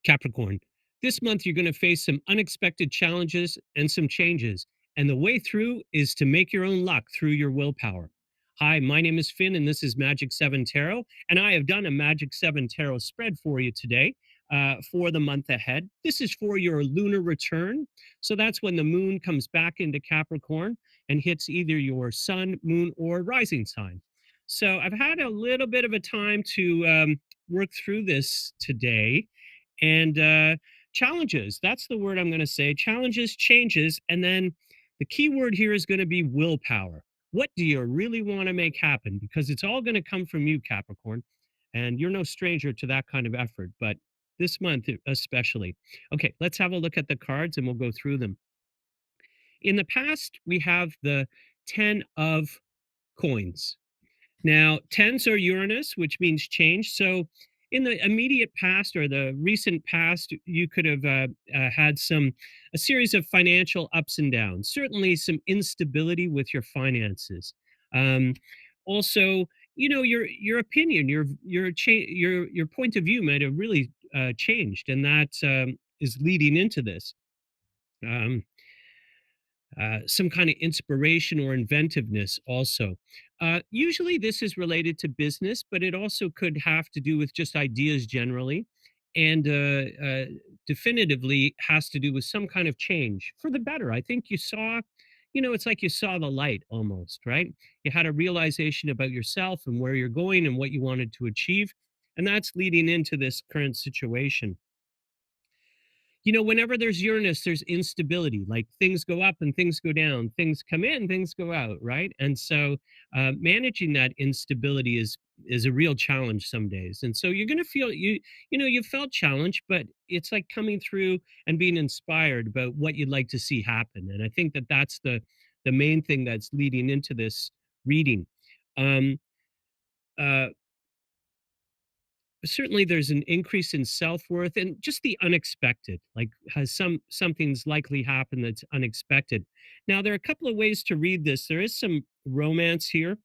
Capricorn, this month you're going to face some unexpected challenges and some changes. And the way through is to make your own luck through your willpower. Hi, my name is Finn, and this is Magic 7 Tarot. And I have done a Magic 7 Tarot spread for you today for the month ahead. This is for your lunar return. So that's when the moon comes back into Capricorn and hits either your sun, moon, or rising sign. So I've had a little bit of a time to work through this today and challenges. That's the word I'm going to say. Challenges, changes, and then the key word here is going to be willpower. What do you really want to make happen? Because it's all going to come from you, Capricorn, and you're no stranger to that kind of effort, but this month especially. Okay, let's have a look at the cards and we'll go through them. In the past, we have the 10 of coins. Now, tens are Uranus, which means change. So, in the immediate past or the recent past, you could have had a series of financial ups and downs. Certainly, some instability with your finances. Um, Also, your opinion, your point of view might have really changed, and that is leading into this. Um, some kind of inspiration or inventiveness also. Usually this is related to business, but it also could have to do with just ideas generally, and definitively has to do with some kind of change for the better. I think you saw, it's like you saw the light almost, right? You had a realization about yourself and where you're going and what you wanted to achieve, and that's leading into this current situation. Whenever there's Uranus, there's instability. Like things go up and things go down, things come in, things go out, right? And so managing that instability is a real challenge some days. And so you're going to feel you felt challenged, but it's like coming through and being inspired about what you'd like to see happen. And I think that that's the main thing that's leading into this reading. Um, uh, Certainly there's an increase in self-worth and just the unexpected, like has something's likely happened that's unexpected. Now there are a couple of ways to read this. There is some romance here.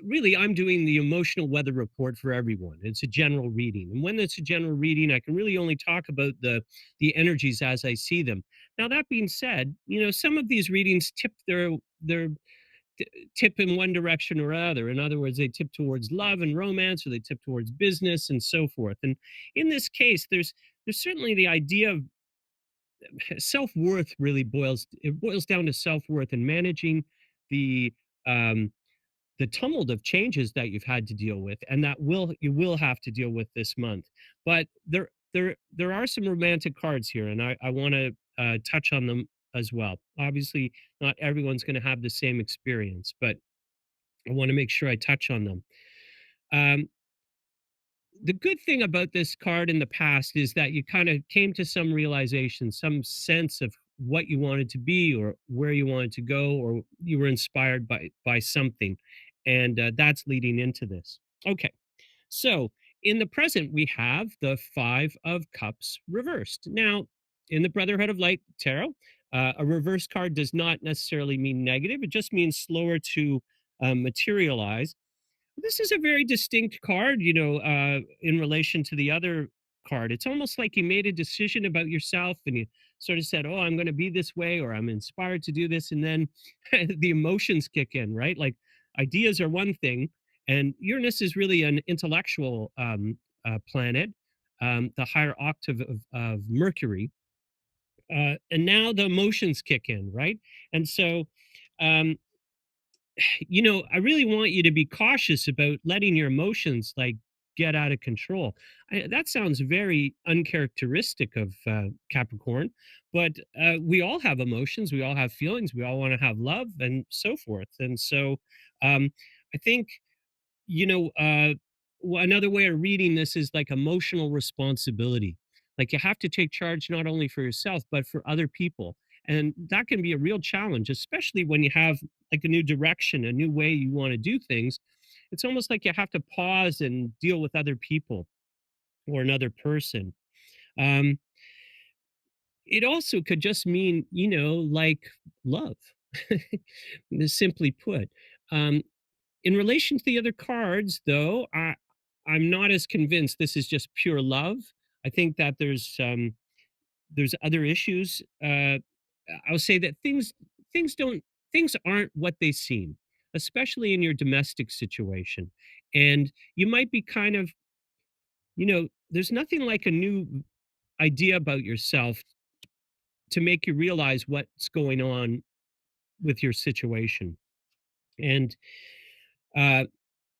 Really, I'm doing the emotional weather report for everyone. It's a general reading, and when it's a general reading, I can really only talk about the energies as I see them. Now that being said, some of these readings tip their tip in one direction or other. In other words, they tip towards love and romance, or they tip towards business and so forth. And in this case, there's certainly the idea of self-worth. Really boils down to self-worth and managing the um, the tumult of changes that you've had to deal with, and that you will have to deal with this month. But there are some romantic cards here, and I want to touch on them as well. Obviously, not everyone's going to have the same experience, but I want to make sure I touch on them. Um, the good thing about this card in the past is that you kind of came to some realization, some sense of what you wanted to be or where you wanted to go, or you were inspired by something, and that's leading into this. Okay, so in the present we have the Five of Cups reversed. Now, in the Brotherhood of Light Tarot, a reverse card does not necessarily mean negative. It just means slower to materialize. This is a very distinct card, in relation to the other card. It's almost like you made a decision about yourself and you sort of said, oh, I'm going to be this way, or I'm inspired to do this. And then the emotions kick in, right? Like ideas are one thing, and Uranus is really an intellectual planet, the higher octave of Mercury. And now the emotions kick in, right? And so, um, I really want you to be cautious about letting your emotions like get out of control. That sounds very uncharacteristic of Capricorn, but we all have emotions, we all have feelings, we all want to have love and so forth. And so I think another way of reading this is like emotional responsibility. Like you have to take charge not only for yourself but for other people, and that can be a real challenge, especially when you have like a new direction, a new way you want to do things. It's almost like you have to pause and deal with other people or another person. um, it also could just mean, like love, simply put. um, in relation to the other cards, though, I'm not as convinced this is just pure love. I think that there's other issues. I'll say that things don't things aren't what they seem, especially in your domestic situation. And you might be kind of, there's nothing like a new idea about yourself to make you realize what's going on with your situation. And uh,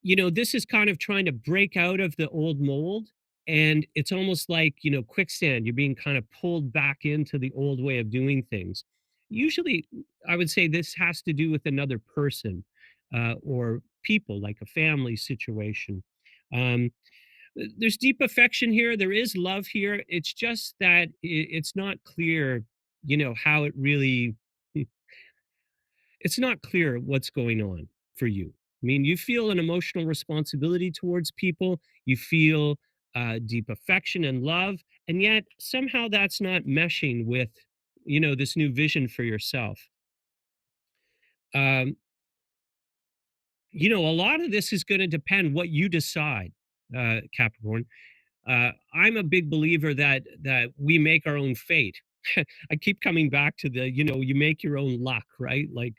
this is kind of trying to break out of the old mold. And it's almost like, quicksand. You're being kind of pulled back into the old way of doing things. Usually, I would say this has to do with another person or people, like a family situation. Um, there's deep affection here. There is love here. It's just that it's not clear, how it really it's not clear what's going on for you. I mean, you feel an emotional responsibility towards people, you feel deep affection and love, and yet somehow that's not meshing with, this new vision for yourself. Um, a lot of this is going to depend what you decide, Capricorn. I'm a big believer that we make our own fate. I keep coming back to the, you make your own luck, right? Like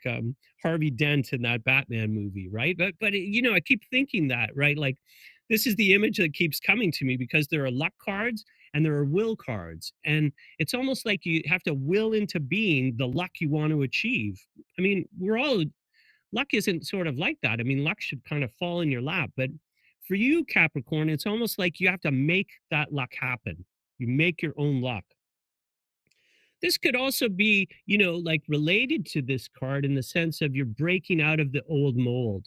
Harvey Dent in that Batman movie, right? But I keep thinking that, right? Like this is the image that keeps coming to me because there are luck cards and there are will cards, and it's almost like you have to will into being the luck you want to achieve. I mean, we're all luck isn't sort of like that. I mean, luck should kind of fall in your lap. But for you, Capricorn, it's almost like you have to make that luck happen. You make your own luck. This could also be, like related to this card in the sense of you're breaking out of the old mold.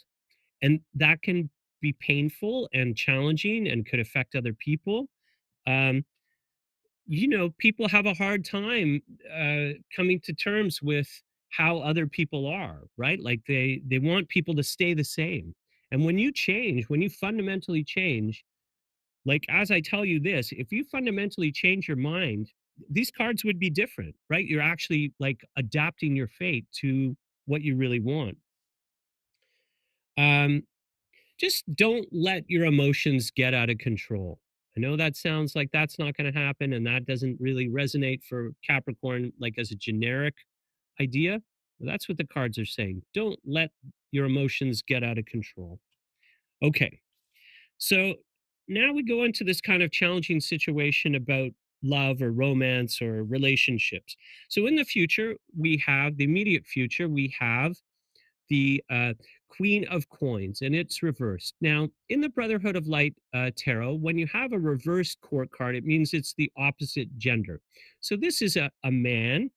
And that can be painful and challenging and could affect other people. Um, people have a hard time coming to terms with how other people are, right? Like they want people to stay the same. And when you change, when you fundamentally change, like as I tell you this, if you fundamentally change your mind, these cards would be different, right? You're actually like adapting your fate to what you really want. Um, just don't let your emotions get out of control. I know that sounds like that's not going to happen, and that doesn't really resonate for Capricorn, like as a generic idea. But that's what the cards are saying. Don't let your emotions get out of control. Okay, so now we go into this kind of challenging situation about love or romance or relationships. So in the future, we have the immediate future, we have the Queen of Coins, and it's reversed. Now, in the Brotherhood of Light Tarot, when you have a reversed court card, it means it's the opposite gender. So this is a man,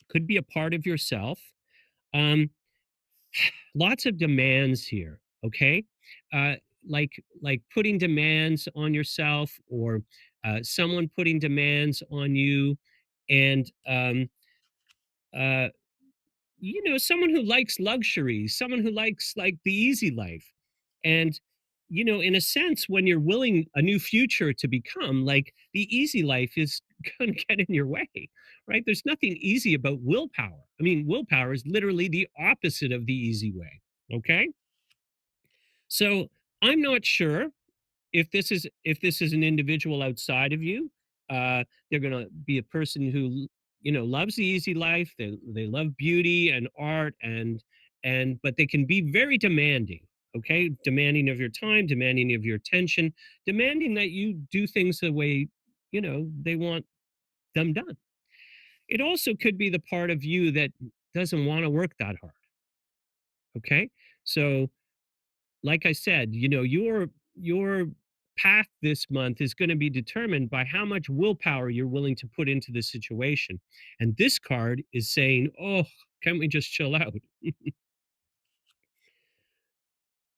could be a part of yourself. Um, Lots of demands here, okay? Uh, like putting demands on yourself or someone putting demands on you, and uh, someone who likes luxury, someone who likes like the easy life. And, in a sense, when you're willing a new future to become, like the easy life is going to get in your way, right? There's nothing easy about willpower. I mean, willpower is literally the opposite of the easy way. Okay. So I'm not sure if this is an individual outside of you. They're going to be a person who loves the easy life. They love beauty and art, and but they can be very demanding. Okay, demanding of your time, demanding of your attention, demanding that you do things the way they want them done. It also could be the part of you that doesn't want to work that hard. Okay, so like I said, your path this month is going to be determined by how much willpower you're willing to put into the situation. And this card is saying, "Oh, can't we just chill out?"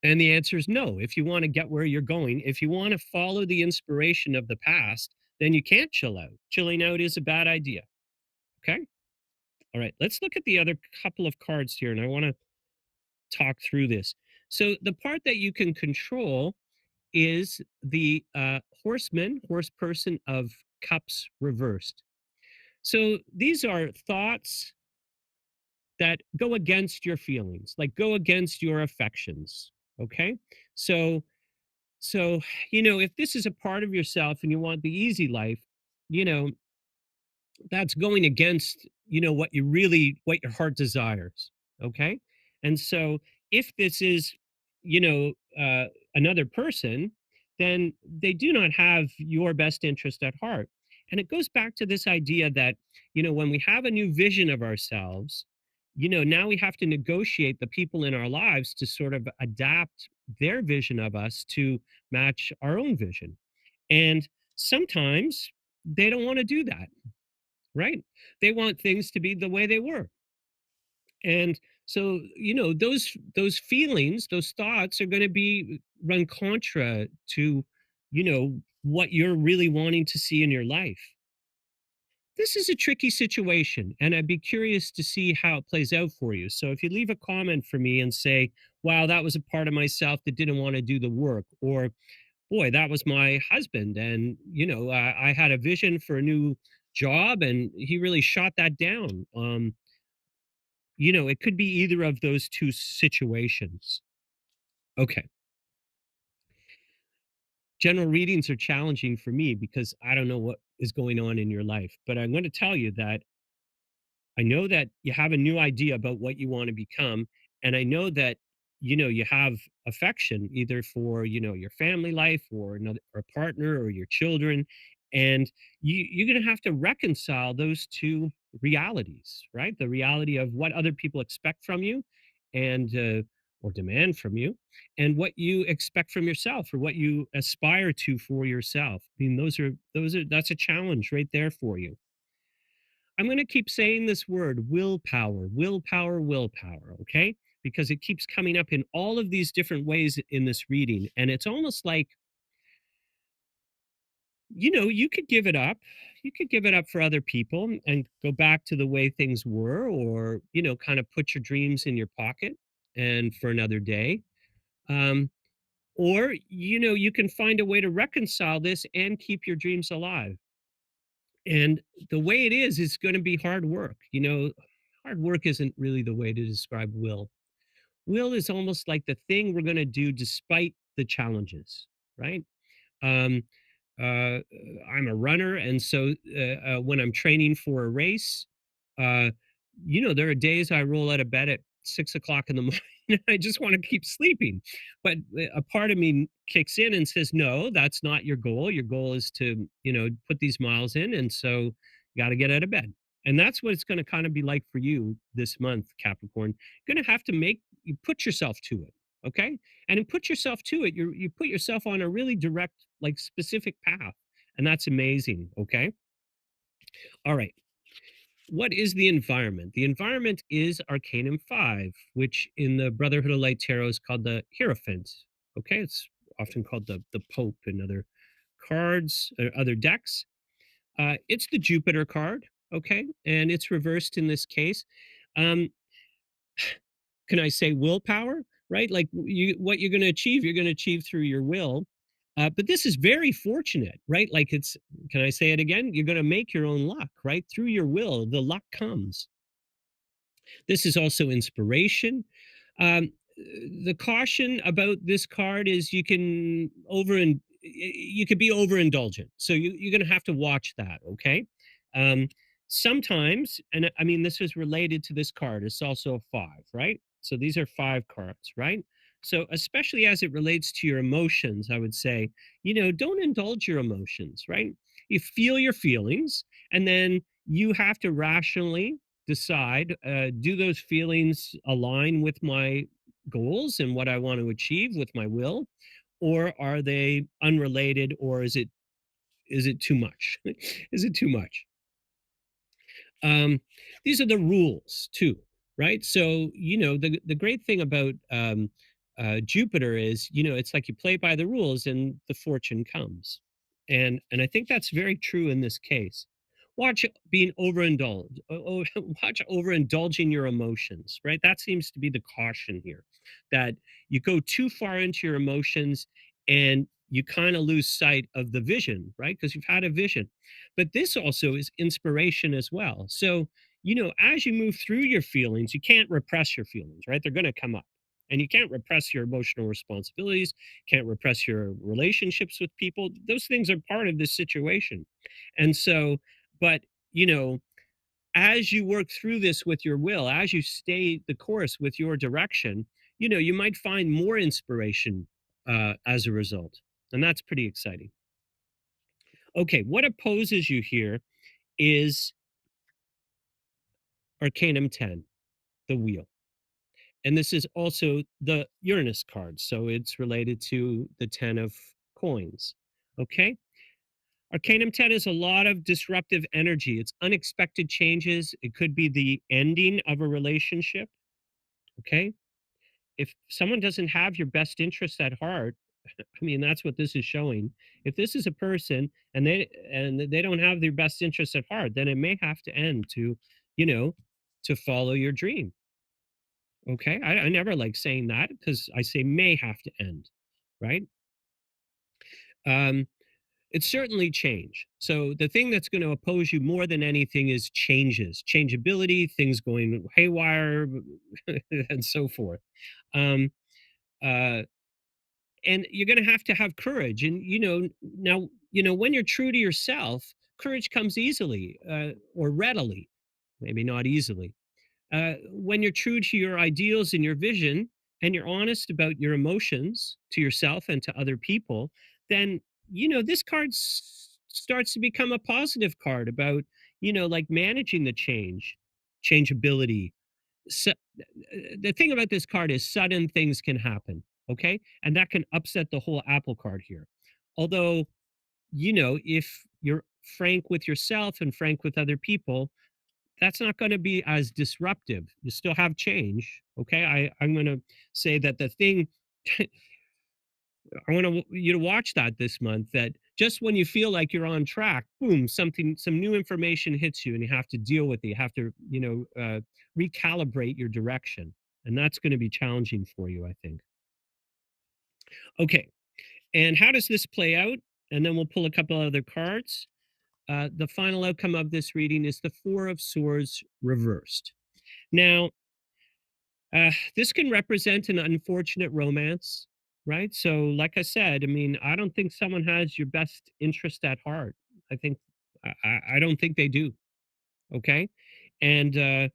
And the answer is no. If you want to get where you're going, if you want to follow the inspiration of the past, then you can't chill out. Chilling out is a bad idea. Okay? All right, let's look at the other couple of cards here, and I want to talk through this. So the part that you can control is the horseman, horse person of cups reversed. So these are thoughts that go against your feelings, like go against your affections. Okay. So So, if this is a part of yourself and you want the easy life, you know, that's going against what your heart desires. Okay. And so if this is you know another person, then they do not have your best interest at heart. And it goes back to this idea that when we have a new vision of ourselves, now we have to negotiate the people in our lives to sort of adapt their vision of us to match our own vision. And sometimes they don't want to do that, right? They want things to be the way they were. And so, those feelings, those thoughts are going to be run contra to, what you're really wanting to see in your life. This is a tricky situation, and I'd be curious to see how it plays out for you. So if you leave a comment for me and say, wow, that was a part of myself that didn't want to do the work, or boy, that was my husband. And, I had a vision for a new job and he really shot that down. It could be either of those two situations. Okay. General readings are challenging for me because I don't know what is going on in your life, but I'm going to tell you that I know that you have a new idea about what you want to become. And I know that, you have affection either for, your family life or another or a partner or your children. And you're going to have to reconcile those two realities, right? The reality of what other people expect from you and, or demand from you, and what you expect from yourself or what you aspire to for yourself. I mean, that's a challenge right there for you. I'm going to keep saying this word willpower, willpower, willpower, okay? Because it keeps coming up in all of these different ways in this reading. And it's almost like, you could give it up. You could give it up for other people and go back to the way things were, or, kind of put your dreams in your pocket and for another day. Um, or, you can find a way to reconcile this and keep your dreams alive. And the way it is going to be hard work. Hard work isn't really the way to describe will. Will is almost like the thing we're going to do despite the challenges, right? Um, uh, I'm a runner, and so when I'm training for a race, uh, there are days I roll out of bed at 6 o'clock in the morning. I just want to keep sleeping, but a part of me kicks in and says, "No, that's not your goal. Your goal is to, put these miles in, and so you got to get out of bed." And that's what it's going to kind of be like for you this month, Capricorn. You're going to have to you put yourself to it, okay? And in put yourself to it, you put yourself on a really direct, like specific path. And that's amazing. Okay. All right. What is the environment? The environment is Arcanum 5, which in the Brotherhood of Light Tarot is called the Hierophant. Okay. It's often called the Pope in other cards or other decks. It's the Jupiter card. Okay. And it's reversed in this case. Um, can I say willpower? Right? Like what you're going to achieve through your will. But this is very fortunate, right? Like can I say it again? You're going to make your own luck, right? Through your will, the luck comes. This is also inspiration. Um, the caution about this card is you could be overindulgent. So you're going to have to watch that. Okay. Um, Sometimes, and I mean, this is related to this card. It's also a 5, right? So these are 5 cards, right? So especially as it relates to your emotions, I would say, don't indulge your emotions, right? You feel your feelings, and then you have to rationally decide, do those feelings align with my goals and what I want to achieve with my will, or are they unrelated, or is it too much? Is it too much? um, these are the rules too, right? So the great thing about Jupiter is, it's like you play by the rules and the fortune comes, and I think that's very true in this case. Watch being overindulged. Watch overindulging your emotions, right? That seems to be the caution here, that you go too far into your emotions and you kind of lose sight of the vision, right? Because you've had a vision. But this also is inspiration as well. So, as you move through your feelings, you can't repress your feelings, right? They're going to come up. And you can't repress your emotional responsibilities, can't repress your relationships with people. Those things are part of this situation. And so, but, you know, as you work through this with your will, as you stay the course with your direction, you know, you might find more inspiration as a result. And that's pretty exciting. Okay, what opposes you here is Arcanum 10, the wheel. And this is also the Uranus card. So it's related to the 10 of coins. Okay. Arcanum 10 is a lot of disruptive energy. It's unexpected changes. It could be the ending of a relationship. Okay. If someone doesn't have your best interest at heart, I mean, that's what this is showing. If this is a person and they don't have their best interest at heart, then it may have to end to, you know, to follow your dream. Okay. I never like saying that because I say may have to end, right? Um, it's certainly change. So the thing that's going to oppose you more than anything is changes, changeability, things going haywire, and so forth. Um, uh, and you're going to have courage. And you know, now, you know, when you're true to yourself, courage comes easily or readily, maybe not easily. When you're true to your ideals and your vision, and you're honest about your emotions to yourself and to other people, then, you know, this card starts to become a positive card about, you know, like managing the changeability. So, the thing about this card is sudden things can happen. Okay. And that can upset the whole apple card here. Although, you know, if you're frank with yourself and frank with other people, that's not going to be as disruptive. You still have change. Okay. I'm going to say that the thing, I want you to watch that this month, that just when you feel like you're on track, boom, some new information hits you and you have to deal with it. You have to, you know, recalibrate your direction. And that's going to be challenging for you, I think. Okay. And how does this play out? And then we'll pull a couple other cards. The final outcome of this reading is the Four of Swords reversed. Now, this can represent an unfortunate romance, right? So, like I said, I mean, I don't think someone has your best interest at heart. I think I don't think they do. Okay, and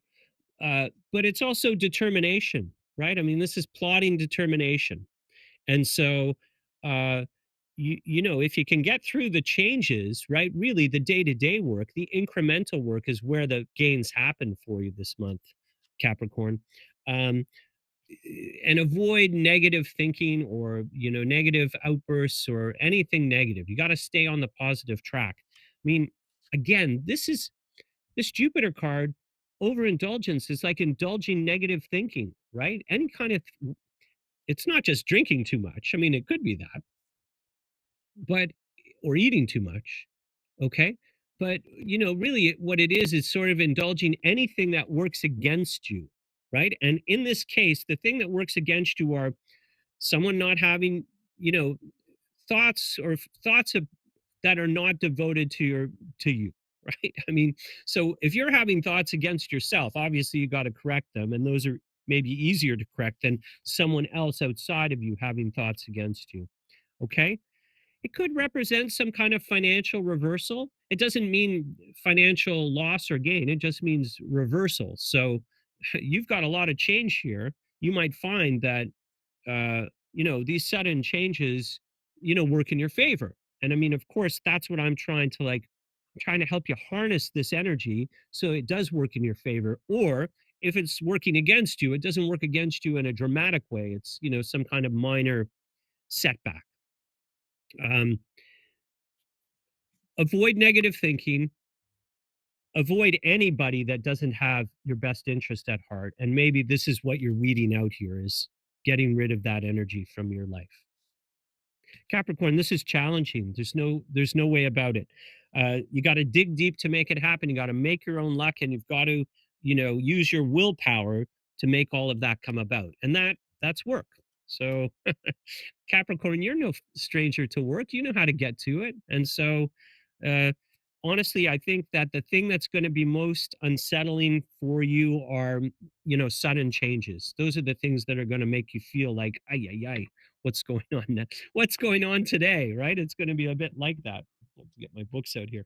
but it's also determination, right? I mean, this is plotting determination, and so. You know, if you can get through the changes, right, really the day-to-day work, the incremental work is where the gains happen for you this month, Capricorn. um, and avoid negative thinking or, you know, negative outbursts or anything negative. You got to stay on the positive track. I mean, again, this Jupiter card, overindulgence is like indulging negative thinking, right? Any kind of, it's not just drinking too much. I mean, it could be that, but, or eating too much. Okay. But, you know, really what it is sort of indulging anything that works against you. Right. And in this case, the thing that works against you are someone not having, you know, thoughts of that are not devoted to you. Right. I mean, so if you're having thoughts against yourself, obviously you got to correct them, and those are maybe easier to correct than someone else outside of you having thoughts against you. Okay. It could represent some kind of financial reversal. It doesn't mean financial loss or gain, it just means reversal. So you've got a lot of change here. You might find that you know, these sudden changes, you know, work in your favor. And I mean, of course, that's what I'm trying to like, I'm trying to help you harness this energy so it does work in your favor. Or if it's working against you, it doesn't work against you in a dramatic way. It's, you know, some kind of minor setback. Um, avoid negative thinking, avoid anybody that doesn't have your best interest at heart. And maybe this is what you're weeding out here, is getting rid of that energy from your life. Capricorn, this is challenging. There's no way about it. You got to dig deep to make it happen. You got to make your own luck, and you've got to, you know, use your willpower to make all of that come about. And that's work. So Capricorn, you're no stranger to work. You know how to get to it. And so uh, honestly, I think that the thing that's going to be most unsettling for you are, sudden changes. Those are the things that are going to make you feel like, ay, ay, ay, what's going on now? What's going on today, right? It's going to be a bit like that. I have to get my books out here.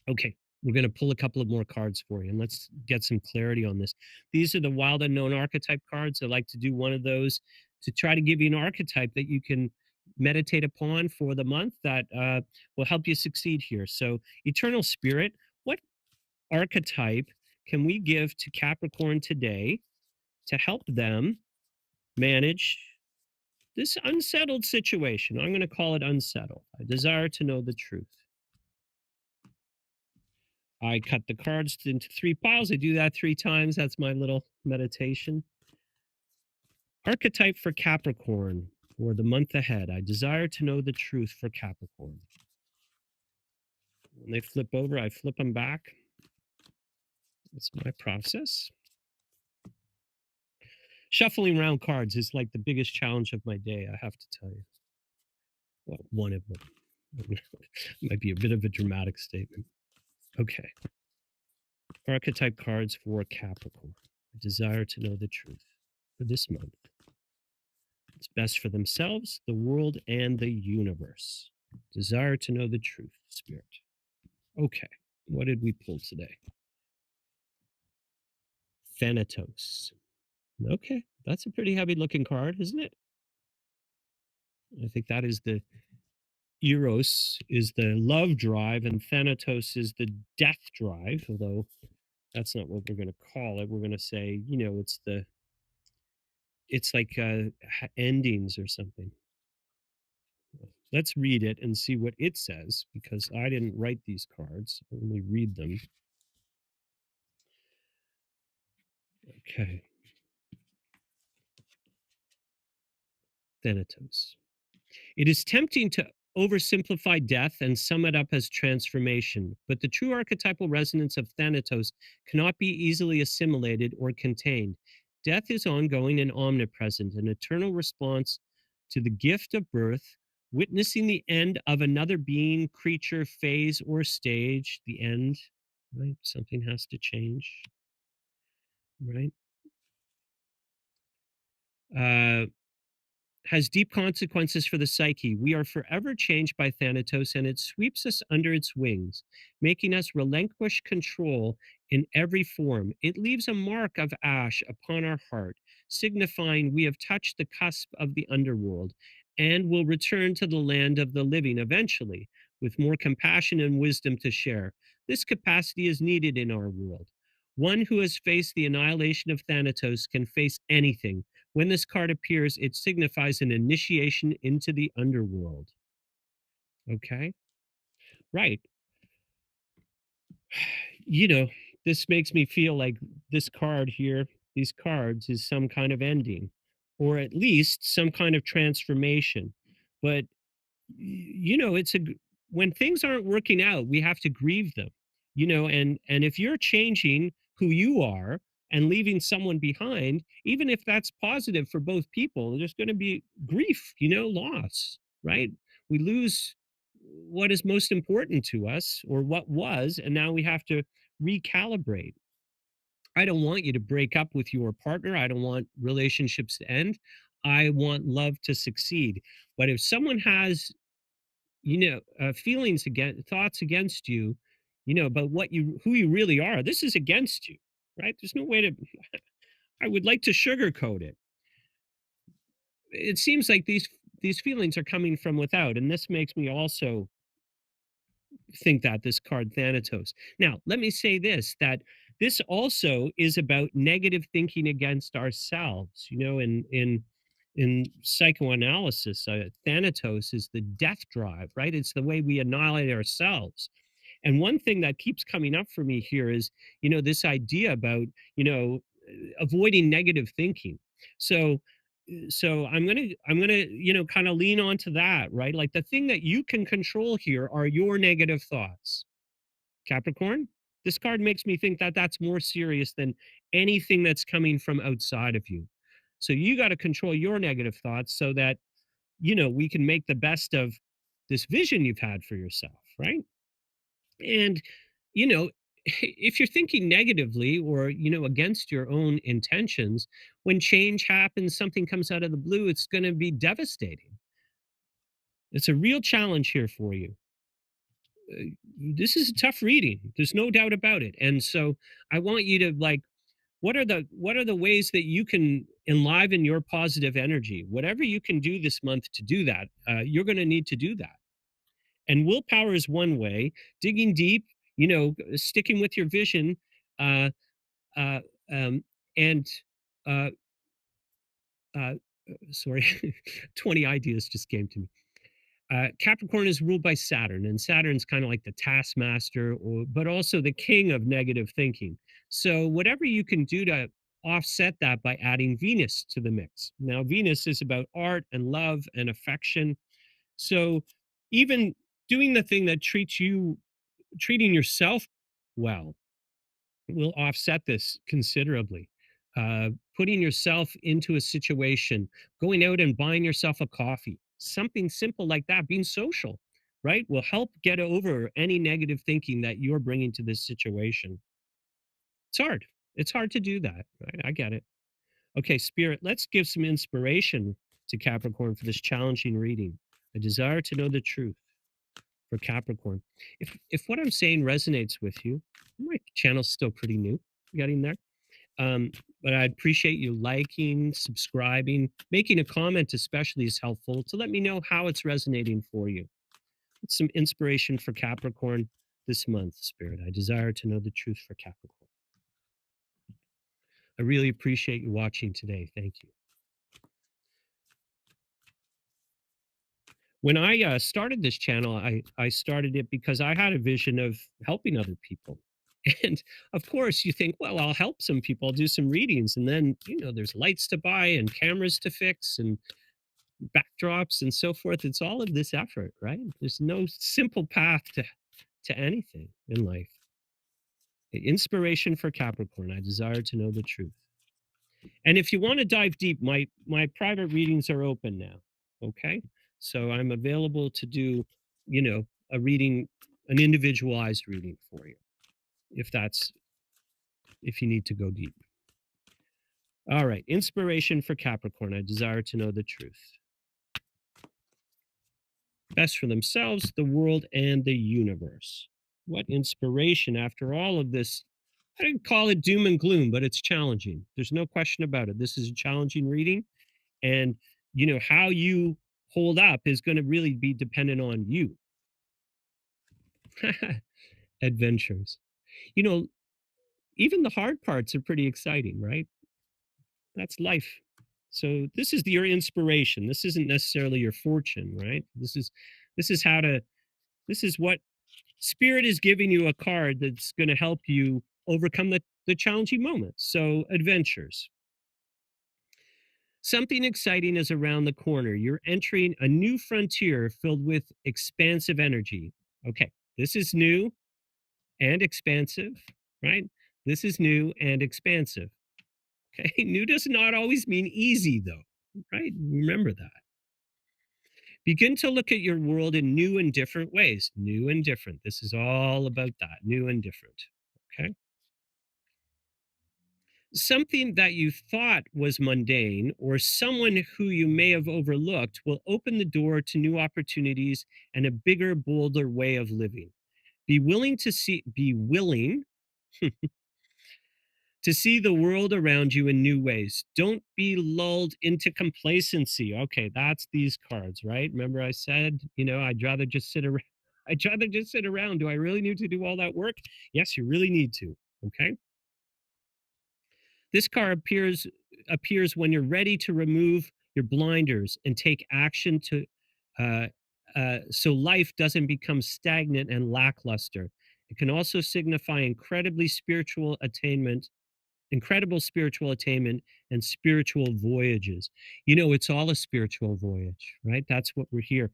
Okay, we're going to pull a couple of more cards for you, and let's get some clarity on this. These are the wild unknown archetype cards. I like to do one of those to try to give you an archetype that you can meditate upon for the month that will help you succeed here. So, Eternal Spirit, what archetype can we give to Capricorn today to help them manage this unsettled situation? I'm going to call it unsettled. I desire to know the truth. I cut the cards into 3 piles. I do that 3 times. That's my little meditation. Archetype for Capricorn for the month ahead. I desire to know the truth for Capricorn. When they flip over, I flip them back. That's my process. Shuffling around cards is like the biggest challenge of my day, I have to tell you. Well, one of them. Might be a bit of a dramatic statement. Okay. Archetype cards for Capricorn. I desire to know the truth for this month. It's best for themselves, the world, and the universe. Desire to know the truth, Spirit. Okay, what did we pull today? Thanatos. Okay, that's a pretty heavy looking card, isn't it? I think that is the Eros is the love drive, and Thanatos is the death drive, although that's not what we're going to call it. We're going to say, it's like endings or something. Let's read it and see what it says, because I didn't write these cards. I only read them. Okay. Thanatos. It is tempting to oversimplify death and sum it up as transformation, but the true archetypal resonance of Thanatos cannot be easily assimilated or contained. Death is ongoing and omnipresent, an eternal response to the gift of birth, witnessing the end of another being, creature, phase, or stage. The end, right? Something has to change, right? Uh, has deep consequences for the psyche. We are forever changed by Thanatos, and it sweeps us under its wings, making us relinquish control in every form. It leaves a mark of ash upon our heart, signifying we have touched the cusp of the underworld and will return to the land of the living eventually, with more compassion and wisdom to share. This capacity is needed in our world. One who has faced the annihilation of Thanatos can face anything. When this card appears, it signifies an initiation into the underworld. Okay? Right. You know, this makes me feel like this card here, these cards, is some kind of ending, or at least some kind of transformation. But it's when things aren't working out, we have to grieve them, and if you're changing who you are and leaving someone behind, even if that's positive for both people, there's going to be grief, loss, right? We lose what is most important to us, or what was, and now we have to recalibrate. I don't want you to break up with your partner. I don't want relationships to end. I want love to succeed. But if someone has feelings against, thoughts against you, about who you really are, this is against you, right? There's no way to, I would like to sugarcoat it. It seems like these feelings are coming from without, and this makes me also think that this card Thanatos. Now, let me say this, that this also is about negative thinking against ourselves. In psychoanalysis, Thanatos is the death drive, right? It's the way we annihilate ourselves. And one thing that keeps coming up for me here is, this idea about, avoiding negative thinking. So I'm gonna kind of lean onto that, right? Like, the thing that you can control here are your negative thoughts. Capricorn, this card makes me think that that's more serious than anything that's coming from outside of you. So you got to control your negative thoughts so that we can make the best of this vision you've had for yourself, right? And, you know, if you're thinking negatively or, against your own intentions, when change happens, something comes out of the blue, it's going to be devastating. It's a real challenge here for you. This is a tough reading. There's no doubt about it. And so I want you to like, what are the ways that you can enliven your positive energy? Whatever you can do this month to do that, you're going to need to do that. And willpower is one way. Digging deep, sticking with your vision, uh, uh, um, and uh, uh, sorry, 20 ideas just came to me. Capricorn is ruled by Saturn, and Saturn's kind of like the taskmaster, but also the king of negative thinking. So, whatever you can do to offset that by adding Venus to the mix. Now, Venus is about art and love and affection. So, even doing the thing that treating yourself well will offset this considerably. Putting yourself into a situation, going out and buying yourself a coffee, something simple like that, being social, right, will help get over any negative thinking that you're bringing to this situation. It's hard. It's hard to do that. Right? I get it. Okay, Spirit, let's give some inspiration to Capricorn for this challenging reading. A desire to know the truth for Capricorn. If what I'm saying resonates with you, my channel's still pretty new, getting there. Um, but I'd appreciate you liking, subscribing, making a comment especially is helpful to let me know how it's resonating for you. It's some inspiration for Capricorn this month, Spirit. I desire to know the truth for Capricorn. I really appreciate you watching today. Thank you. When I started this channel, I started it because I had a vision of helping other people. And of course, you think, well, I'll help some people, I'll do some readings. And then, there's lights to buy and cameras to fix and backdrops and so forth. It's all of this effort, right? There's no simple path to anything in life. Inspiration for Capricorn. I desire to know the truth. And if you want to dive deep, my private readings are open now. Okay. So I'm available to do, a reading, an individualized reading for you, if that's if you need to go deep. All right. Inspiration for Capricorn. I desire to know the truth. Best for themselves, the world, and the universe. What inspiration after all of this. I didn't call it doom and gloom, but it's challenging. There's no question about it. This is a challenging reading. And, how you hold up is going to really be dependent on you. Adventures. You know, even the hard parts are pretty exciting, right? That's life. So this is your inspiration. This isn't necessarily your fortune, right? This is how to this is what spirit is giving you, a card that's going to help you overcome the challenging moments. So adventures. Something exciting is around the corner. You're entering a new frontier filled with expansive energy. Okay, this is new and expansive, right? This is new and expansive. Okay, new does not always mean easy, though, right? Remember that. Begin to look at your world in new and different ways. New and different. This is all about that, new and different. Okay. Something that you thought was mundane or someone who you may have overlooked will open the door to new opportunities and a bigger, bolder way of living. Be willing to see the world around you in new ways. Don't be lulled into complacency. Okay, that's these cards, right? Remember I said, I'd rather just sit around. I'd rather just sit around. Do I really need to do all that work? Yes, you really need to. Okay. This card appears when you're ready to remove your blinders and take action uh, so life doesn't become stagnant and lackluster. It can also signify incredible spiritual attainment and spiritual voyages. It's all a spiritual voyage, right? That's what we're here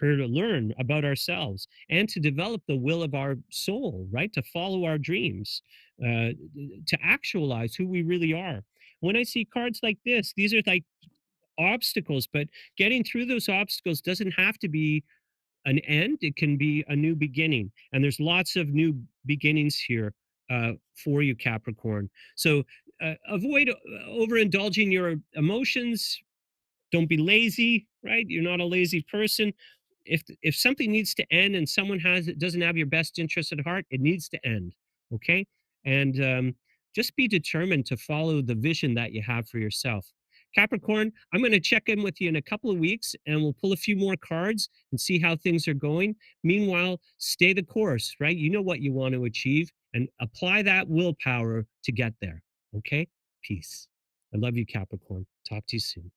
to learn about ourselves and to develop the will of our soul, right? To follow our dreams, to actualize who we really are. When I see cards like this, these are like obstacles, but getting through those obstacles doesn't have to be an end, it can be a new beginning. And there's lots of new beginnings here for you, Capricorn. So avoid overindulging your emotions. Don't be lazy, right? You're not a lazy person. If something needs to end and someone has it doesn't have your best interest at heart, it needs to end. Okay. And just be determined to follow the vision that you have for yourself. Capricorn, I'm going to check in with you in a couple of weeks and we'll pull a few more cards and see how things are going. Meanwhile, stay the course, right? You know what you want to achieve and apply that willpower to get there. Okay. Peace. I love you, Capricorn. Talk to you soon.